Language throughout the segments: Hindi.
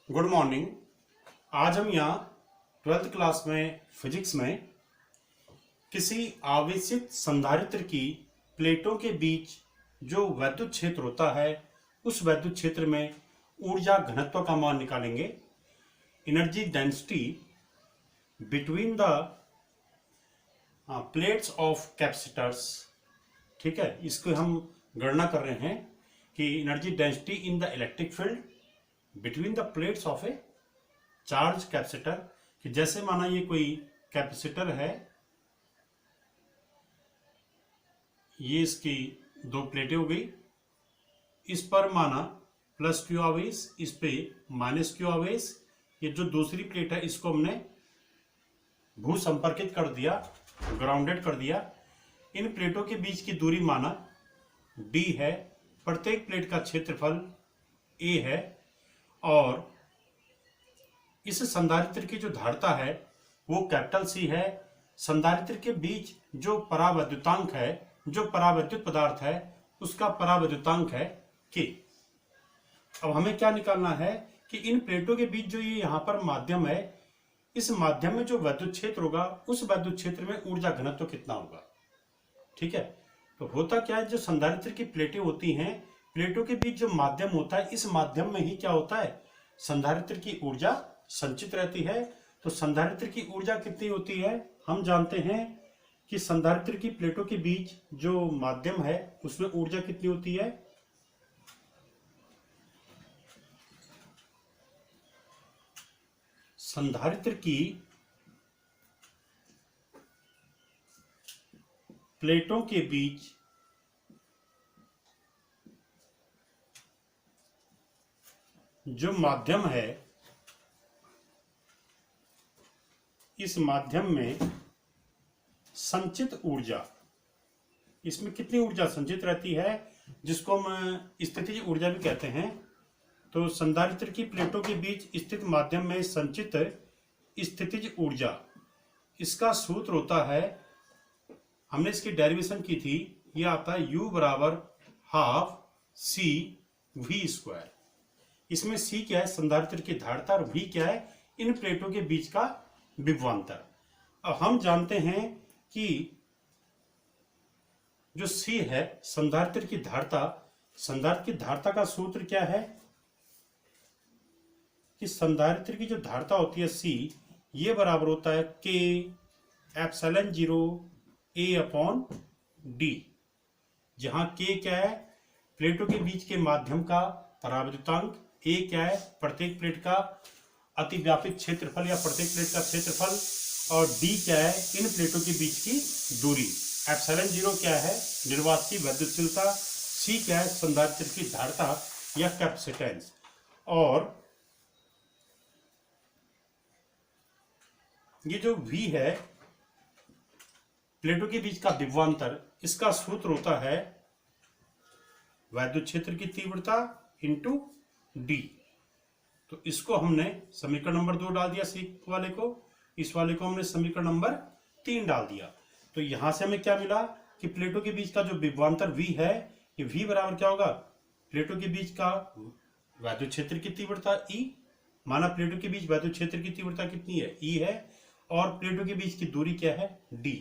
Good morning. आज हम यहाँ 12th क्लास में फिजिक्स में किसी आवेशित संधारित्र की प्लेटों के बीच जो वैद्युत क्षेत्र होता है उस वैद्युत क्षेत्र में ऊर्जा घनत्व का मान निकालेंगे। Energy density between the plates of capacitors. ठीक है, इसको हम गणना कर रहे हैं कि energy density in the electric field between the plates of A charge capacitor. कि जैसे माना ये कोई कैपेसिटर है, ये इसकी दो प्लेटें हो गई, इस पर माना प्लस क्यू आवेश, इस पे माइनस क्यू आवेश। ये जो दूसरी प्लेट है इसको हमने भू संपर्कित कर दिया, ग्राउंडेड कर दिया। इन प्लेटों के बीच की दूरी माना d है, प्रत्येक प्लेट का क्षेत्रफल a है और इस संधारित्र की जो धारिता है वो कैपिटल C है। संधारित्र के बीच जो परावैद्युतांक है, जो परावैद्युत पदार्थ है, उसका परावैद्युतांक है K। अब हमें क्या निकालना है कि इन प्लेटों के बीच जो ये यहाँ पर माध्यम है, इस माध्यम में जो वैद्युत क्षेत्र होगा उस वैद्युत क्षेत्र में ऊर्जा घनत्व कितना होगा। ठीक है, तो होता क्या है, जो संधारित्र की प्लेटें होती हैं, प्लेटों के बीच जो माध्यम होता है, इस माध्यम में ही क्या होता है, संधारित्र की ऊर्जा संचित रहती है। तो संधारित्र की ऊर्जा कितनी होती है, हम जानते हैं कि संधारित्र की प्लेटों के बीच जो माध्यम है उसमें ऊर्जा कितनी होती है, संधारित्र की प्लेटों के बीच जो माध्यम है, इस माध्यम में संचित ऊर्जा, इसमें कितनी ऊर्जा संचित रहती है, जिसको हम स्थितिज ऊर्जा भी कहते हैं। तो संधारित्र की प्लेटों के बीच स्थित माध्यम में संचित स्थितिज ऊर्जा, इसका सूत्र होता है, हमने इसकी डेरिवेशन की थी, यह आता है U बराबर हाफ C V स्क्वायर। इसमें C क्या है, संधारित्र की धारिता, और V क्या है, इन प्लेटों के बीच का विभवांतर। अब हम जानते हैं कि जो C है संधारित्र की धारिता, संधारित्र की धारिता का सूत्र क्या है कि संधारित्र की जो धारिता होती है C, ये बराबर होता है K epsilon 0 A upon D, जहां K क्या है, प्लेटों के बीच के माध्यम का परावैद्युतांक, A क्या है, प्रत्येक प्लेट का अतिव्यापित क्षेत्रफल या प्रत्येक प्लेट का क्षेत्रफल, और D क्या है, इन प्लेटों के बीच की दूरी। एप्सिलॉन 0 क्या है, निर्वात की वैद्युतशीलता, C क्या है, संधारित्र की धारिता या कैपेसिटेंस, और ये जो V है, प्लेटों के बीच का विभवांतर, इसका सूत्र होता है वैद्युत क्षेत्र की तीव्रता इंटू D। तो इसको हमने समीकरण नंबर 2 डाल दिया, सी वाले को, इस वाले को हमने समीकरण नंबर 3 डाल दिया। तो यहां से हमें क्या मिला कि प्लेटों के बीच का जो विभवांतर V है, ये V बराबर क्या होगा, प्लेटों के बीच का वैद्युत क्षेत्र की तीव्रता E, माना प्लेटों के बीच वैद्युत क्षेत्र की तीव्रता कितनी है, E है, और प्लेटों के बीच की दूरी क्या है, D।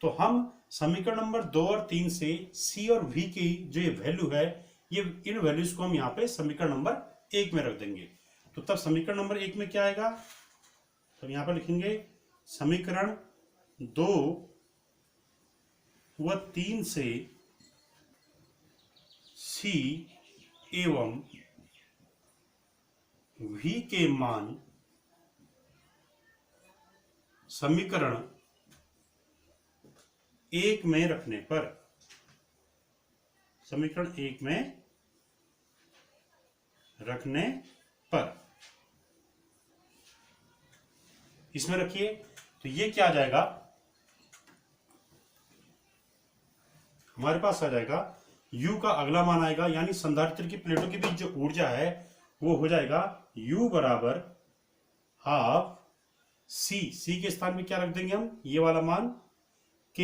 तो हम समीकरण नंबर 2 और 3 से C और V की जो ये वैल्यू है, ये इन वैल्यूज को हम यहाँ पे समीकरण नंबर 1 में रख देंगे। तो तब समीकरण नंबर 1 में क्या आएगा, तो यहाँ पर लिखेंगे समीकरण 2 व 3 से C एवं V के मान समीकरण 1 में रखने पर, समीकरण 1 में रखने पर इसमें रखिए, तो ये क्या आ जाएगा, हमारे पास आ जाएगा U का अगला मान आएगा, यानी संधारित्र की प्लेटों के बीच जो ऊर्जा है वो हो जाएगा U बराबर हाफ C के स्थान में क्या रख देंगे हम, ये वाला मान K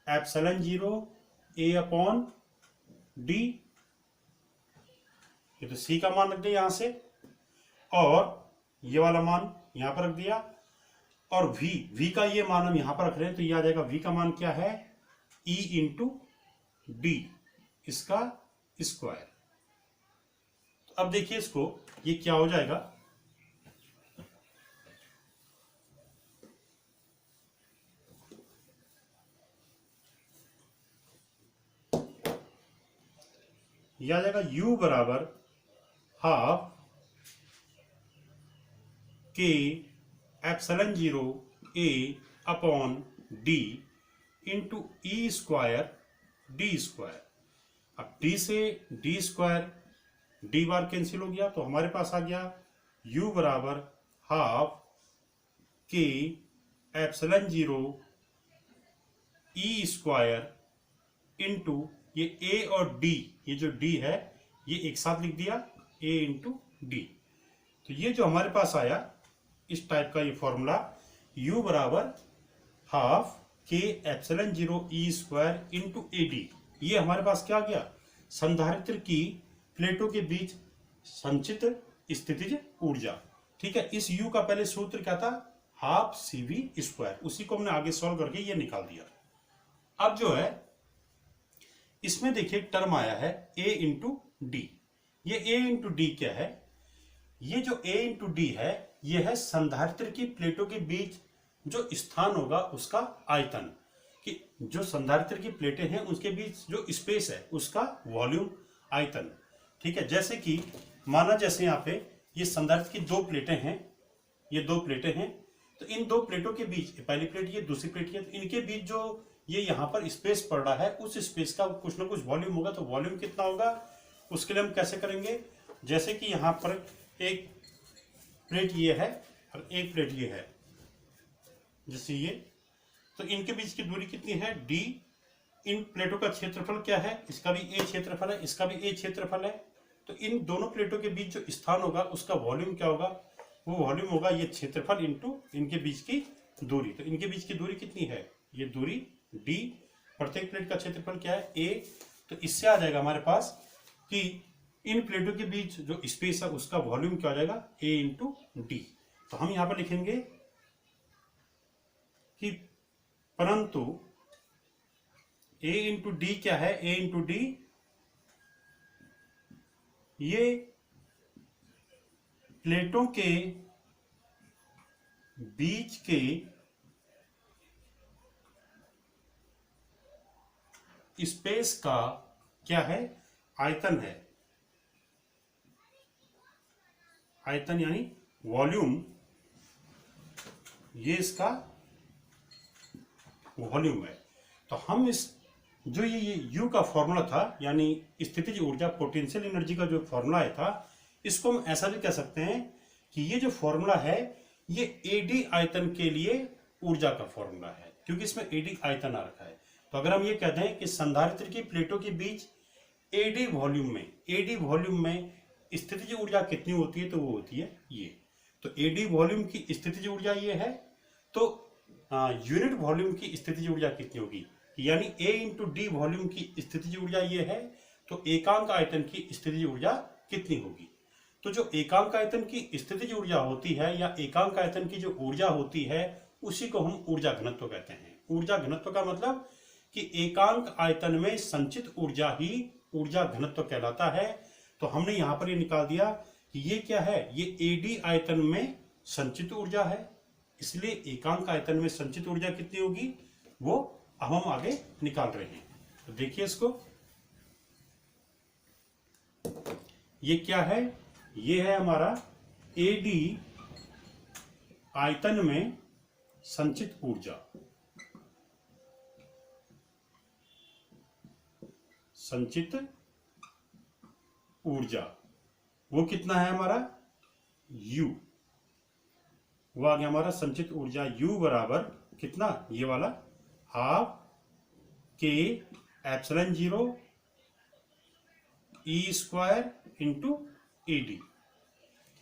epsilon 0 A upon D ये तो C का मान रख दिया यहाँ से, और ये वाला मान यहाँ पर रख दिया, और V का ये मान हम यहाँ पर रख रहे हैं, तो ये आ जाएगा V का मान क्या है, E इंटू डी, इसका स्क्वायर। तो अब देखिए इसको, ये क्या हो जाएगा, यह आ जाएगा U बराबर हाफ के epsilon 0 A upon D into E square D square. अब डी से डी स्क्वायर डी बार कैंसिल हो गया, तो हमारे पास आ गया U बराबर हाफ के एप्सिलॉन 0 ई स्क्वायर इंटू ये A और D, ये जो D है ये एक साथ लिख दिया, A इंटू डी। तो ये जो हमारे पास आया इस टाइप का ये फॉर्मूला, U बराबर हाफ के epsilon 0 E square into A D, ये हमारे पास क्या गया, संधारित्र की प्लेटों के बीच संचित स्थितिज ऊर्जा। ठीक है, इस U का पहले सूत्र क्या था, हाफ CV स्क्वायर, उसी को हमने आगे सॉल्व करके ये निकाल दिया। अब जो है इसमें देखिए टर्म आया है A इंटू डी। ये A इंटू डी क्या है, ये जो A इंटू डी है ये है संधारित्र की प्लेटों के बीच जो स्थान होगा उसका आयतन, कि जो संधारित्र की प्लेटें हैं उसके बीच जो स्पेस है उसका वॉल्यूम, आयतन। ठीक है, जैसे कि माना जैसे यहाँ पे ये संधारित्र की दो प्लेटें हैं, ये दो प्लेटें हैं, तो इन दो प्लेटों के बीच, पहली प्लेट ये दूसरी प्लेट ये, तो इनके बीच जो ये यहाँ पर स्पेस पड़ रहा है उस स्पेस का कुछ ना कुछ वॉल्यूम होगा। तो वॉल्यूम कितना होगा उसके लिए हम कैसे करेंगे, जैसे कि यहाँ पर एक प्लेट ये है और एक प्लेट ये है, जैसे ये, तो इनके बीच की दूरी कितनी है d। इन प्लेटों का क्षेत्रफल क्या है, इसका भी a क्षेत्रफल है, इसका भी a क्षेत्रफल है। तो इन दोनों प्लेटों के बीच जो स्थान होगा उसका वॉल्यूम क्या होगा, वो वॉल्यूम होगा ये क्षेत्रफल इंटू इनके बीच की दूरी। तो इनके बीच की दूरी कितनी है, ये दूरी d, प्रत्येक प्लेट का क्षेत्रफल क्या है a। तो इससे आ जाएगा हमारे पास कि इन प्लेटों के बीच जो स्पेस है उसका वॉल्यूम क्या हो जाएगा, a इंटू डी। तो हम यहां पर लिखेंगे कि परंतु a इंटू डी क्या है, a इंटू डी ये प्लेटों के बीच के स्पेस का क्या है, आयतन है, आयतन यानी वॉल्यूम, ये इसका वॉल्यूम है। तो हम इस जो ये U का फॉर्मूला था यानी स्थितिज ऊर्जा, पोटेंशियल एनर्जी का जो फॉर्मूला है था, इसको हम ऐसा भी कह सकते हैं कि ये जो फॉर्मूला है ये AD आयतन के लिए ऊर्जा का फॉर्मूला है, क्योंकि इसमें AD आयतन आ रखा है। तो अगर हम ये कहते हैं कि संधारित्र की प्लेटों के बीच AD वॉल्यूम में स्थितिज ऊर्जा कितनी होती है, तो वो होती है ये। तो AD वॉल्यूम की स्थितिज ऊर्जा ये है, तो यूनिट वॉल्यूम की स्थितिज ऊर्जा कितनी होगी, यानी A इंटू डी वॉल्यूम की स्थितिज ऊर्जा ये है, तो एकांक आयतन की स्थितिज ऊर्जा कितनी होगी। तो जो एकांक आयतन की स्थितिज ऊर्जा होती है या एकांक आयतन की जो ऊर्जा होती है उसी को हम ऊर्जा घनत्व कहते हैं। ऊर्जा घनत्व का मतलब कि एकांक आयतन में संचित ऊर्जा ही ऊर्जा घनत्व कहलाता है। तो हमने यहां पर ये निकाल दिया कि ये क्या है, ये AD आयतन में संचित ऊर्जा है, इसलिए एकांक आयतन में संचित ऊर्जा कितनी होगी वो अब हम आगे निकाल रहे हैं। तो देखिए इसको, ये क्या है, ये है हमारा AD आयतन में संचित ऊर्जा, संचित ऊर्जा वो कितना है हमारा U, वो आ गया हमारा संचित ऊर्जा U बराबर कितना, ये वाला हाफ के epsilon 0 E square into AD।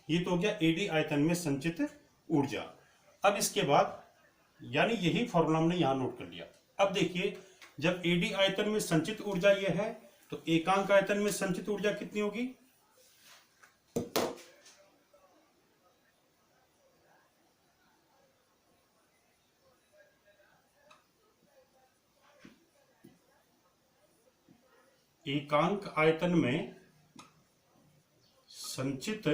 ये तो हो गया AD आयतन में संचित ऊर्जा। अब इसके बाद यानी यही फॉर्मूला हमने यहां नोट कर लिया। अब देखिए जब AD आयतन में संचित ऊर्जा ये है तो एकांक आयतन में संचित ऊर्जा कितनी होगी, एकांक आयतन में संचित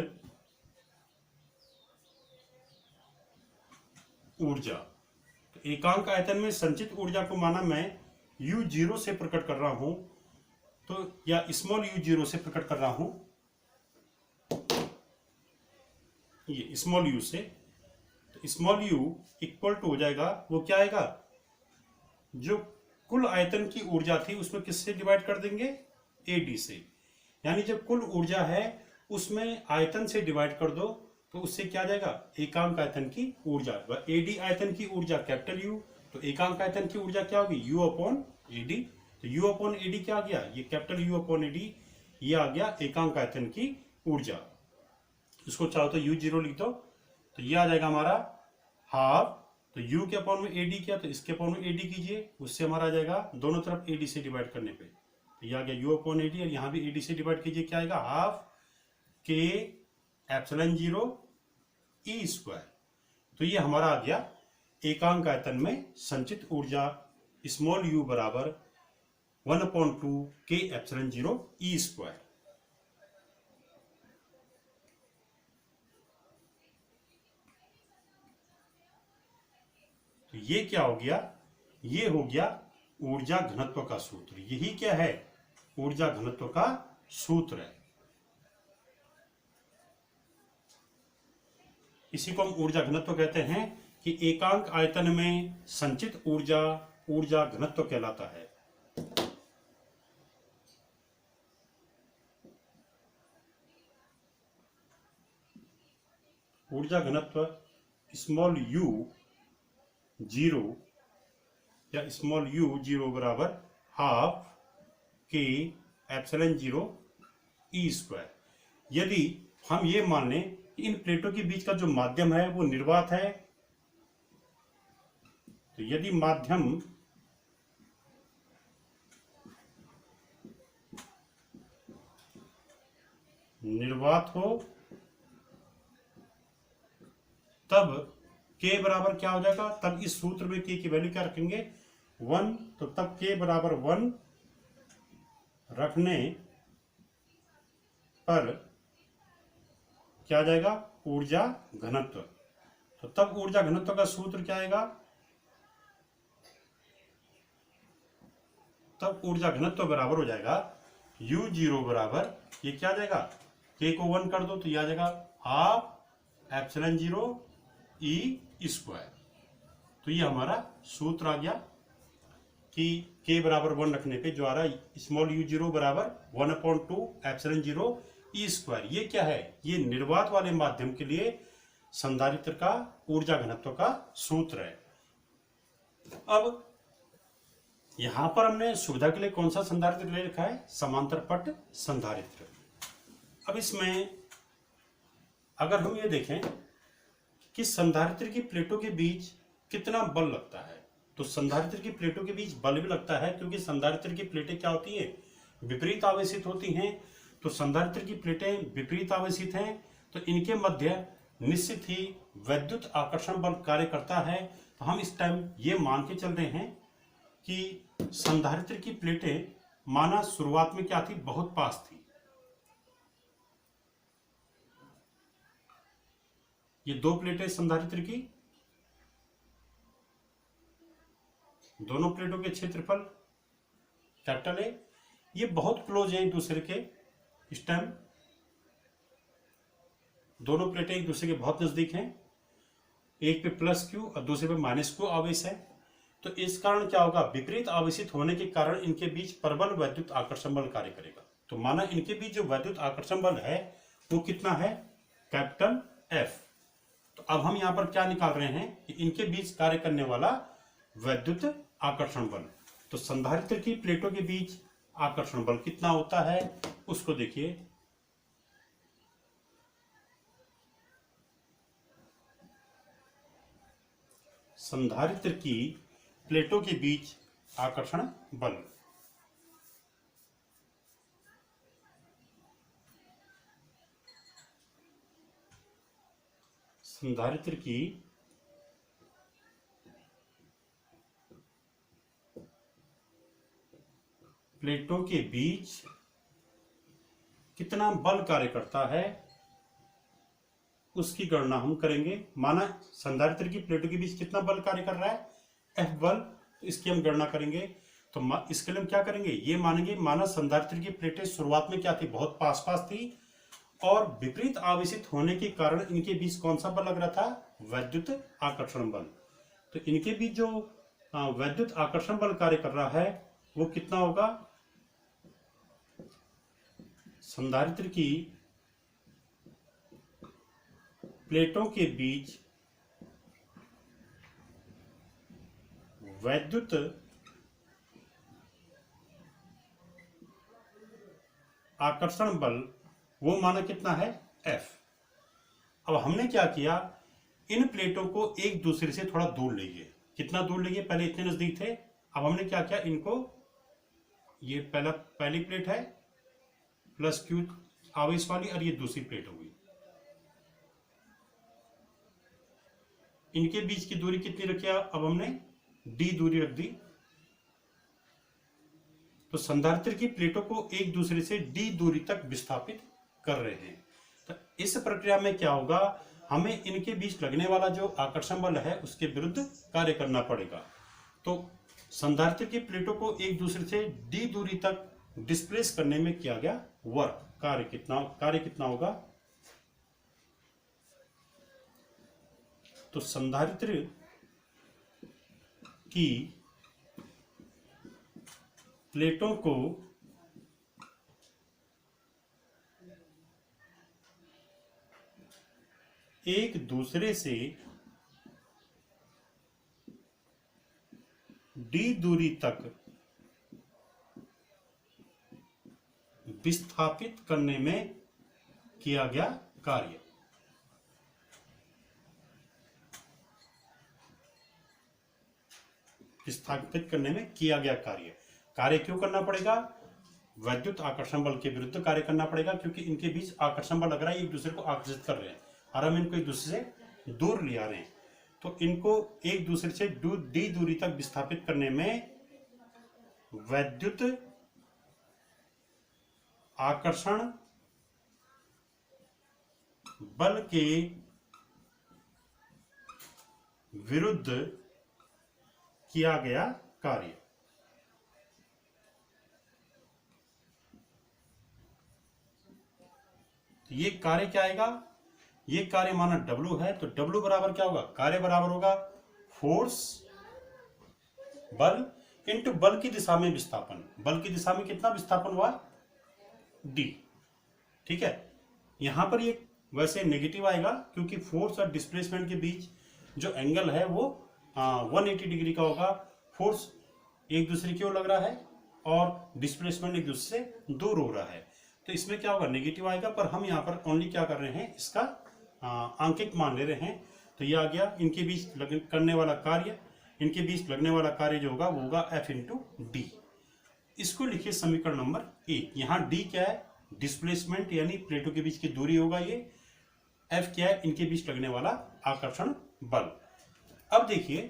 ऊर्जा। तो एकांक आयतन में संचित ऊर्जा को माना मैं U0 से प्रकट कर रहा हूं, तो या स्मॉल u0 से प्रकट कर रहा हूं, ये स्मॉल u से। तो स्मॉल u इक्वल टू हो जाएगा, वो क्या आएगा, जो कुल आयतन की ऊर्जा थी उसमें किससे डिवाइड कर देंगे, AD से। यानी जब कुल ऊर्जा है उसमें आयतन से डिवाइड कर दो तो उससे क्या आ जाएगा, एकांक आयतन की ऊर्जा। AD आयतन की ऊर्जा कैपिटल U, तो एकांक आयतन की ऊर्जा क्या होगी, U अपॉन AD। तो U अपॉन AD क्या आ गया, ये कैपिटल U अपॉन AD, ये आ गया एकांक आयतन की ऊर्जा। इसको चाहो तो U0 लिख दो, तो ये आ जाएगा हमारा हाफ। तो U के अपॉन में AD किया तो इसके अपॉन में AD कीजिए, उससे हमारा आ जाएगा दोनों तरफ AD से डिवाइड करने पे, तो ये आ गया U अपॉन AD, और यहाँ भी AD से डिवाइड कीजिए, क्या आएगा, half K epsilon 0 E square. तो ये हमारा आ गया एकांक आयतन में संचित ऊर्जा स्मॉल u बराबर 1/2 K एप्सिलॉन 0 E स्क्वायर। तो ये क्या हो गया, ये हो गया ऊर्जा घनत्व का सूत्र। यही क्या है, ऊर्जा घनत्व का सूत्र है। इसी को हम ऊर्जा घनत्व कहते हैं कि एकांक आयतन में संचित ऊर्जा ऊर्जा घनत्व कहलाता है। ऊर्जा घनत्व स्मॉल u0 या स्मॉल u0 बराबर half K epsilon 0 E square. यदि हम ये मान लें कि इन प्लेटों के बीच का जो माध्यम है वो निर्वात है, तो यदि माध्यम निर्वात हो तब K बराबर क्या हो जाएगा, तब इस सूत्र में K की वैल्यू क्या रखेंगे, 1। तो तब K बराबर 1 रखने पर क्या आ जाएगा, ऊर्जा घनत्व। तो तब ऊर्जा घनत्व का सूत्र क्या आएगा, तब ऊर्जा घनत्व बराबर हो जाएगा U0 बराबर, ये क्या आ जाएगा, K को 1 कर दो तो ये आ जाएगा हाफ एप्सिलॉन 0 E स्क्वायर। तो ये हमारा सूत्र आ गया कि K बराबर 1 रखने पे जो आ रहा है स्मॉल u0 बराबर 1/2 एप्सिलॉन 0 E स्क्वायर। ये क्या है, ये निर्वात वाले माध्यम के लिए संधारित्र का ऊर्जा घनत्व का सूत्र है। अब यहां पर हमने सुविधा के लिए कौन सा संधारित्र ले रखा है, समांतर पट संधारित्र। अब इसमें अगर हम ये देखें कि संधारित्र की प्लेटों के बीच कितना बल लगता है, तो संधारित्र की प्लेटों के बीच बल भी लगता है, क्योंकि संधारित्र की प्लेटें क्या होती हैं, विपरीत आवेशित होती हैं। तो संधारित्र की प्लेटें विपरीत आवेशित हैं, तो इनके मध्य निश्चित ही वैद्युत आकर्षण बल कार्य करता है। तो हम इस टाइम ये मान के चल रहे हैं कि संधारित्र की प्लेटें माना शुरुआत में क्या थी, बहुत पास थी। ये दो प्लेटें संधारित्र की, दोनों प्लेटों के क्षेत्रफल कैपिटल ए, ये बहुत क्लोज है एक दूसरे के। इस टाइम दोनों प्लेटें एक दूसरे के बहुत नजदीक हैं, एक पे प्लस Q और दूसरे पे माइनस Q आवेश है। तो इस कारण क्या होगा, विपरीत आवेशित होने के कारण इनके बीच प्रबल वैद्युत आकर्षण बल कार्य करेगा। तो माना इनके बीच जो वैद्युत आकर्षण बल है वो कितना है, कैपिटल F। तो अब हम यहां पर क्या निकाल रहे हैं कि इनके बीच कार्य करने वाला वैद्युत आकर्षण बल। तो संधारित्र की प्लेटों के बीच आकर्षण बल कितना होता है उसको देखिए। संधारित्र की प्लेटों के बीच आकर्षण बल, संधारित्र की प्लेटों के बीच कितना बल कार्य करता है उसकी गणना हम करेंगे। माना संधारित्र की प्लेटों के बीच कितना बल कार्य कर रहा है, F बल, तो इसकी हम गणना करेंगे। तो इसके लिए हम क्या करेंगे, ये मानेंगे माना संधारित्र की प्लेटें शुरुआत में क्या थी, बहुत पास पास थी और विपरीत आवेशित होने के कारण इनके बीच कौन सा बल लग रहा था, वैद्युत आकर्षण बल। तो इनके बीच जो वैद्युत आकर्षण बल कार्य कर रहा है वो कितना होगा, संधारित्र की प्लेटों के बीच वैद्युत आकर्षण बल वो माना कितना है, F। अब हमने क्या किया, इन प्लेटों को एक दूसरे से थोड़ा दूर ले गए। कितना दूर ले गए, पहले इतने नजदीक थे, अब हमने क्या किया, इनको, ये पहली प्लेट है प्लस Q आवेश वाली और ये दूसरी प्लेट होगी, इनके बीच की दूरी कितनी रखी, अब हमने D दूरी रख दी। तो संधारित्र की प्लेटों को एक दूसरे से D दूरी तक विस्थापित कर रहे हैं। तो इस प्रक्रिया में क्या होगा, हमें इनके बीच लगने वाला जो आकर्षण बल है उसके विरुद्ध कार्य करना पड़ेगा। तो संधारित्र की प्लेटों को एक दूसरे से D दूरी तक डिस्प्लेस करने में किया गया वर्क, कार्य कितना होगा। तो संधारित्र की प्लेटों को एक दूसरे से D दूरी तक विस्थापित करने में किया गया कार्य। विस्थापित करने में किया गया कार्य क्यों करना पड़ेगा, वैद्युत आकर्षण बल के विरुद्ध कार्य करना पड़ेगा, क्योंकि इनके बीच आकर्षण बल लग रहा है, एक दूसरे को आकर्षित कर रहे हैं और हम इनको एक दूसरे से दूर ले आ रहे हैं। तो इनको एक दूसरे से D दूरी तक विस्थापित करने में वैद्युत आकर्षण बल के विरुद्ध किया गया कार्य। ये कार्य क्या आएगा, ये कार्य माना W है, तो W बराबर क्या होगा, कार्य बराबर होगा फोर्स बल इंटू बल की दिशा में विस्थापन। बल की दिशा में कितना विस्थापन हुआ, D। ठीक है, यहां पर ये वैसे नेगेटिव आएगा क्योंकि फोर्स और डिस्प्लेसमेंट के बीच जो एंगल है वो 180 डिग्री का होगा। फोर्स एक दूसरे की ओर लग रहा है और डिस्प्लेसमेंट एक दूसरे से दूर हो रहा है, तो इसमें क्या होगा, नेगेटिव आएगा। पर हम यहाँ पर ओनली क्या कर रहे हैं, इसका आंकिक मान ले रहे हैं। तो ये आ गया, इनके बीच करने वाला कार्य, इनके बीच लगने वाला कार्य जो होगा वो होगा F इंटू डी। इसको लिखिए समीकरण नंबर 1। यहाँ D क्या है, डिस्प्लेसमेंट यानी प्लेटों के बीच की दूरी होगा ये। F क्या है, इनके बीच लगने वाला आकर्षण बल। अब देखिए,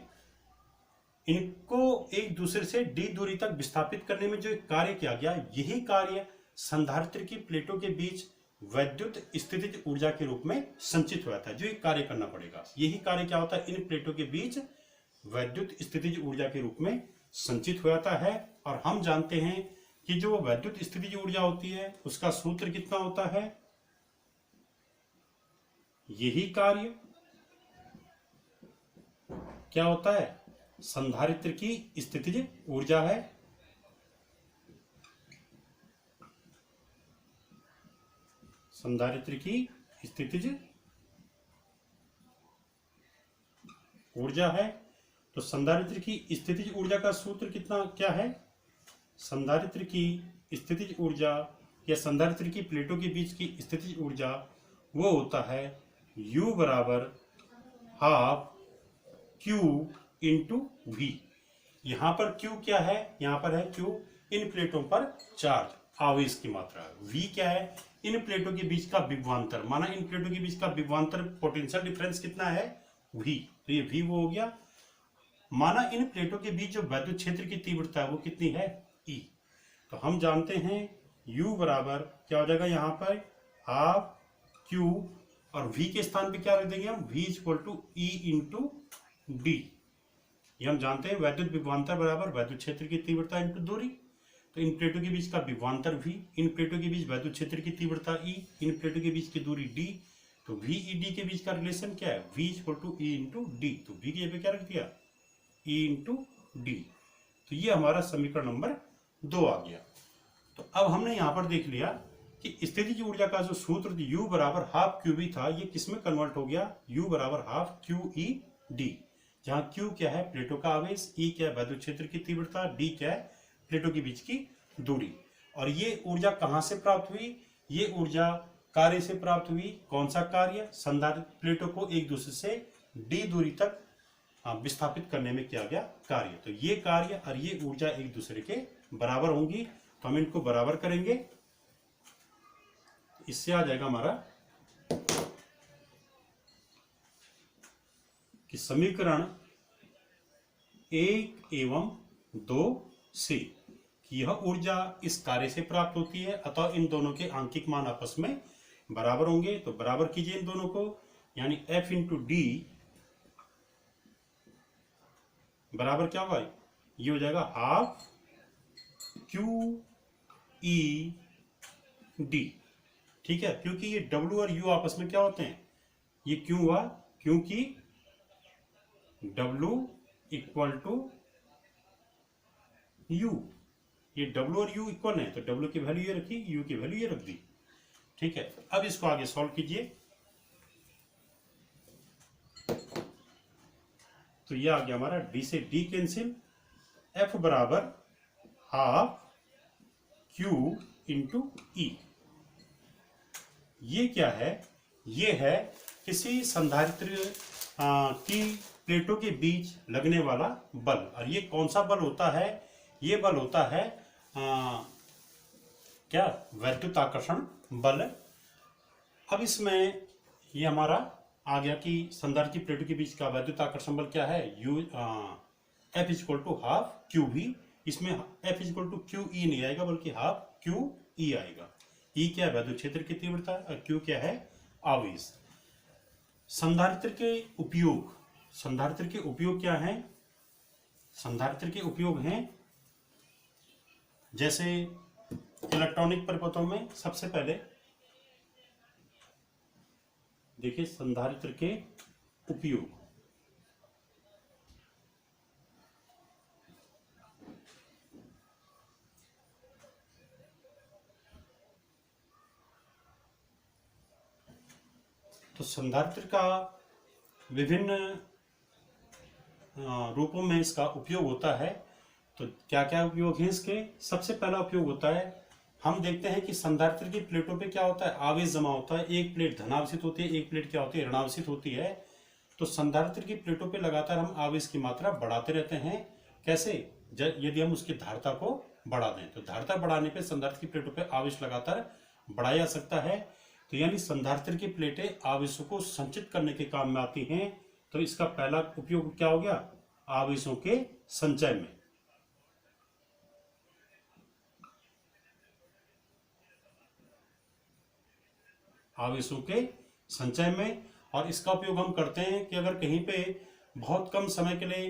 इनको एक दूसरे से D दूरी तक विस्थापित करने में जो कार्य किया गया, यही कार्य संधारित्र की प्लेटों के बीच वैद्युत स्थितिज ऊर्जा के रूप में संचित हुआ था। जो ये कार्य करना पड़ेगा, यही कार्य क्या होता है, इन प्लेटों के बीच वैद्युत स्थितिज ऊर्जा के रूप में संचित हो जाता है। और हम जानते हैं कि जो वैद्युत स्थितिज ऊर्जा होती है उसका सूत्र कितना होता है, यही कार्य क्या होता है, संधारित्र की स्थितिज ऊर्जा है। संधारित्र की स्थितिज ऊर्जा है। तो संधारित्र की स्थितिज ऊर्जा का सूत्र कितना क्या है, संधारित्र की स्थितिज ऊर्जा या संधारित्र की प्लेटों के बीच की स्थितिज ऊर्जा वो होता है U बराबर हाफ Q इंटू V। यहाँ पर Q क्या है, यहाँ पर है Q इन प्लेटों पर चार्ज, आवेश की मात्रा। V क्या है, इन प्लेटों के बीच का विभवांतर। माना इन प्लेटों के बीच का विभवांतर, पोटेंशियल डिफरेंस कितना है, V। तो ये V वो हो गया। माना इन प्लेटों के बीच जो वैद्युत क्षेत्र की तीव्रता है वो कितनी है, E। तो हम जानते हैं U बराबर क्या हो जाएगा यहाँ पर हाफ Q, और V के स्थान पे क्या रख देंगे हम, V equal to E into D. ये हम जानते हैं वैद्युत विभवांतर बराबर वैद्युत क्षेत्र की तीव्रता इंटू दूरी। तो इन प्लेटों के बीच का विभवांतर V, इन प्लेटों के बीच वैद्युत क्षेत्र की तीव्रता E, इन प्लेटों के बीच की दूरी D। तो VED के बीच का रिलेशन क्या है, V equal to E into D. तो V के पे क्या रख दिया, E इंटू डी। तो ये हमारा समीकरण नंबर 2 आ गया। तो अब हमने यहाँ पर देख लिया कि स्थितिज ऊर्जा का जो सूत्र U बराबर हाफ क्यू बी था, ये किसमें कन्वर्ट हो गया, U बराबर हाफ क्यू ई डी, जहां Q क्या है प्लेटों का आवेश, E क्या है वैद्युत क्षेत्र की तीव्रता, D क्या है प्लेटों के बीच की दूरी। और ये ऊर्जा कहां से प्राप्त हुई, ये ऊर्जा कार्य से प्राप्त हुई। कौन सा कार्य, संधारित्र प्लेटों को एक दूसरे से D दूरी तक विस्थापित करने में किया गया कार्य। तो ये कार्य और ये ऊर्जा एक दूसरे के बराबर होंगी, तो हम इनको बराबर करेंगे। इससे आ जाएगा हमारा कि समीकरण 1 एवं 2 से कि यह ऊर्जा इस कार्य से प्राप्त होती है, अतः इन दोनों के आंकिक मान आपस में बराबर होंगे। तो बराबर कीजिए इन दोनों को, यानी F इंटू डी बराबर क्या होगा, ये हो जाएगा हाफ क्यू ई डी। ठीक है, क्योंकि ये W और U आपस में क्या होते हैं, ये क्यों हुआ, क्योंकि W इक्वल टू U, ये W और U इक्वल है, तो W की वैल्यू ये रखी, U की वैल्यू ये रख दी। ठीक है, अब इसको आगे सॉल्व कीजिए। तो ये आ गया हमारा D से D कैंसिल, F बराबर हाफ Q इंटू E। ये क्या है, ये है किसी संधारित्र की प्लेटों के बीच लगने वाला बल। और ये कौन सा बल होता है, ये बल होता है क्या, वैद्युत आकर्षण बल। अब इसमें ये हमारा आ गया कि संधारित्र की प्लेटों के बीच का वैद्युत आकर्षण बल क्या है, F equal to half Q भी। इसमें F equal to Q E नहीं आएगा, बल्कि हाफ क्यू ई आएगा। E क्या है वैद्युत क्षेत्र की तीव्रता, और Q क्या है आवेश। संधारित्र के उपयोग, संधारित्र के उपयोग क्या है, संधारित्र के उपयोग हैं जैसे इलेक्ट्रॉनिक परिपथों में। सबसे पहले देखिए संधारित्र के उपयोग, तो संधारित्र का विभिन्न रूपों में इसका उपयोग होता है। तो क्या क्या उपयोग है इसके, सबसे पहला उपयोग होता है, हम देखते हैं कि संधारित्र की प्लेटों पे क्या होता है, आवेश जमा होता है। एक प्लेट धनावेशित होती है, एक प्लेट क्या होती है, ऋणावेशित होती है। तो संधारित्र की प्लेटों पे लगातार हम आवेश की मात्रा बढ़ाते रहते हैं। कैसे, यदि हम उसकी धारिता को बढ़ा दें, तो धारिता बढ़ाने पे संधारित्र की प्लेटों पे आवेश लगातार बढ़ाया जा सकता है। तो यानी संधारित्र की प्लेटें आवेशों को संचित करने के काम में आती हैं। तो इसका पहला उपयोग क्या हो गया, आवेशों के संचय में। आवेशों के संचय में, और इसका उपयोग हम करते हैं कि अगर कहीं पे बहुत कम समय के लिए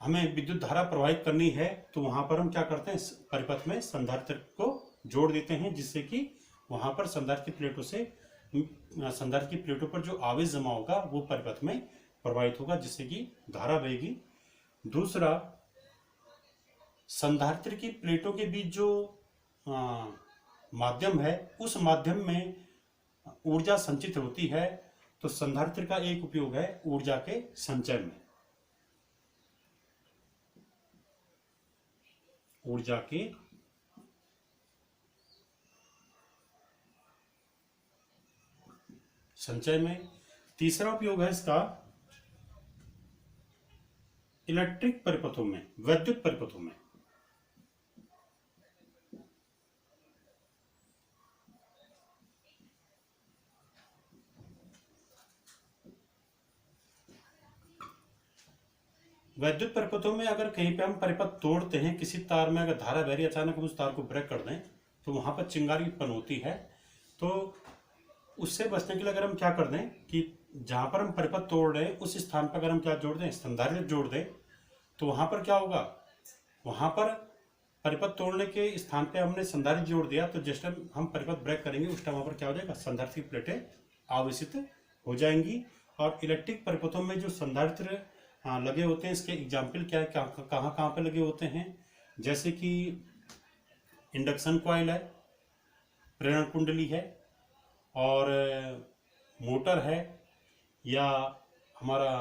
हमें विद्युत धारा प्रवाहित करनी है, तो वहां पर हम क्या करते हैं, परिपथ में संधारित्र को जोड़ देते हैं, जिससे कि वहां पर संधारित्र की प्लेटों से, संधारित्र की प्लेटों पर जो आवेश जमा होगा वो परिपथ में प्रवाहित होगा, जिससे कि धारा बहेगी। दूसरा, संधारित्र की प्लेटों के बीच जो माध्यम है, उस माध्यम में ऊर्जा संचित होती है। तो संधारित्र का एक उपयोग है ऊर्जा के संचय में, ऊर्जा के संचय में। तीसरा उपयोग है इसका इलेक्ट्रिक परिपथों में, वैद्युत परिपथों में। वैद्युत परिपथों में अगर कहीं पे हम परिपथ तोड़ते हैं, किसी तार में अगर धारा बह रही है, अचानक हम उस तार को ब्रेक कर दें तो वहां पर चिंगारी उत्पन्न होती है। तो उससे बचने के लिए अगर हम क्या कर दें कि जहां पर हम परिपथ तोड़ रहे हैं उस स्थान पर अगर हम क्या जोड़ दें, संधारित्र जोड़ दें, तो वहां पर क्या होगा, वहां पर परिपथ तोड़ने के स्थान पे हमने संधारित्र जोड़ दिया, तो जिस टाइम हम परिपथ ब्रेक करेंगे उस टाइम वहां पर क्या हो जाएगा, संधारित्र की प्लेटें आवेशित हो जाएंगी। और इलेक्ट्रिक परिपथों में जो संधारित्र लगे होते हैं, इसके एग्जाम्पल क्या है, कहाँ कहाँ पे लगे होते हैं, जैसे कि इंडक्शन कॉइल है, प्रेरण कुंडली है, और मोटर है, या हमारा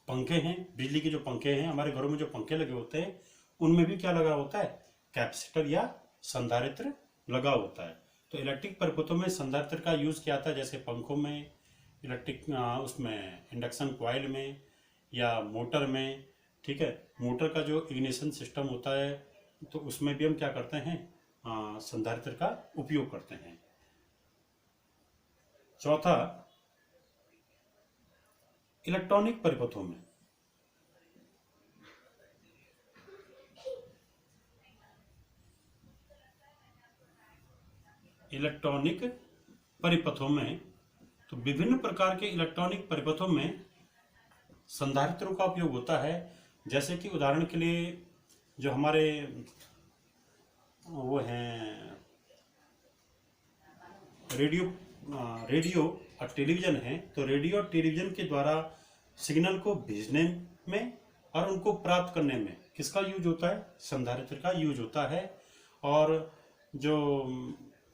पंखे हैं, बिजली के जो पंखे हैं, हमारे घरों में जो पंखे लगे होते हैं उनमें भी क्या लगा होता है, कैपेसिटर या संधारित्र लगा होता है। तो इलेक्ट्रिक परिपथों में संधारित्र का यूज किया था, जैसे पंखों में, इलेक्ट्रिक उसमें इंडक्शन कॉइल में, या मोटर में। ठीक है, मोटर का जो इग्निशन सिस्टम होता है तो उसमें भी हम क्या करते हैं, संधारित्र का उपयोग करते हैं। चौथा, इलेक्ट्रॉनिक परिपथों में तो विभिन्न प्रकार के इलेक्ट्रॉनिक परिपथों में संधारित्रों का उपयोग होता है। जैसे कि उदाहरण के लिए जो हमारे वो हैं रेडियो और टेलीविज़न है, तो रेडियो और टेलीविज़न के द्वारा सिग्नल को भेजने में और उनको प्राप्त करने में किसका यूज होता है, संधारित्र का यूज होता है। और जो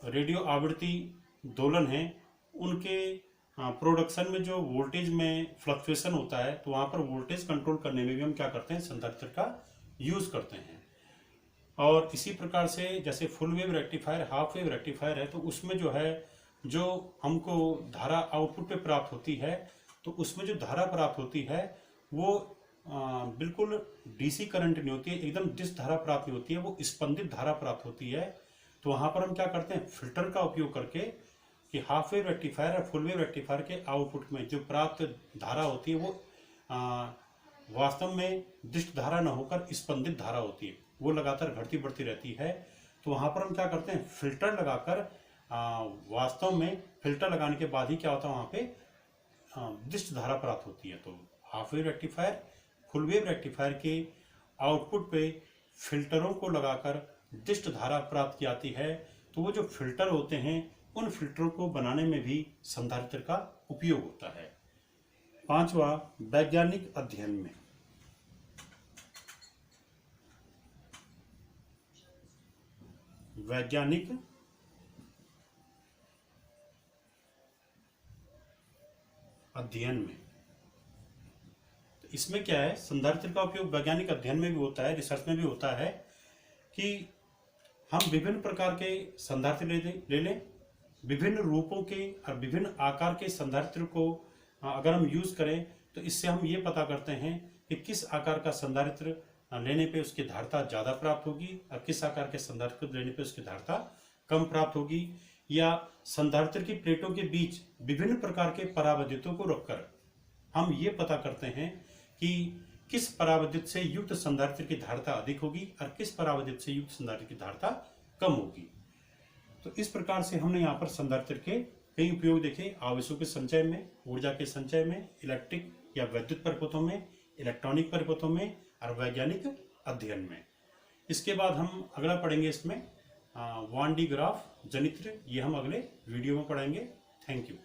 रेडियो आवृत्ति दोलन है, उनके प्रोडक्शन में जो वोल्टेज में फ्लक्चुएशन होता है, तो वहाँ पर वोल्टेज कंट्रोल करने में भी हम क्या करते हैं, संधारित्र का यूज करते हैं। और इसी प्रकार से जैसे full wave rectifier, half wave rectifier है, तो उसमें जो है, जो हमको धारा आउटपुट पे प्राप्त होती है, तो उसमें जो धारा प्राप्त होती है वो बिल्कुल डीसी करंट नहीं होती है, एकदम डिस्क धारा प्राप्त नहीं होती है, वो स्पंदित धारा प्राप्त होती है। तो वहाँ पर हम क्या करते हैं, फिल्टर का उपयोग करके कि हाफ वेव रेक्टिफायर और फुल वेव रेक्टिफायर के आउटपुट में जो प्राप्त धारा होती है वो वास्तव में डिस्क धारा न होकर स्पंदित धारा होती है, वो लगातार घटती बढ़ती रहती है। तो वहाँ पर हम क्या करते हैं, फिल्टर लगाकर वास्तव में फिल्टर लगाने के बाद ही क्या होता है, वहाँ पे डिस्क धारा प्राप्त होती है। तो half wave rectifier, full wave rectifier के आउटपुट पे फिल्टरों को लगाकर डिस्क धारा प्राप्त की जाती है। तो वो जो फिल्टर होते हैं, उन फिल्टरों को बनाने में भी संधारित्र का उपयोग होता है। पांचवा, वैज्ञानिक अध्ययन में तो इसमें क्या है, संधारित्र का उपयोग वैज्ञानिक अध्ययन में भी होता है, रिसर्च में भी होता है, कि हम विभिन्न प्रकार के संधारित्र ले लें, विभिन्न रूपों के और विभिन्न आकार के संधारित्र को अगर हम यूज करें, तो इससे हम ये पता करते हैं कि किस आकार का संधारित्र लेने पे उसकी धारिता ज़्यादा प्राप्त होगी और किस आकार के संधारित्र लेने पे उसकी धारिता कम प्राप्त होगी। या संधारित्र की प्लेटों के बीच विभिन्न प्रकार के परावैद्युतों को रखकर हम ये पता करते हैं कि किस परावैद्युत से युक्त संधारित्र की धारिता अधिक होगी और किस परावैद्युत से युक्त संधारित्र की धारिता कम होगी। तो इस प्रकार से हमने यहाँ पर संधारित्र के कई उपयोग देखे, आवेशों के संचय में, ऊर्जा के संचय में, इलेक्ट्रिक या वैद्युत परिपथों में, इलेक्ट्रॉनिक परिपथों में और वैज्ञानिक अध्ययन में। इसके बाद हम अगला पढ़ेंगे इसमें वान डी ग्राफ जनित्र, ये हम अगले वीडियो में पढ़ेंगे। Thank you.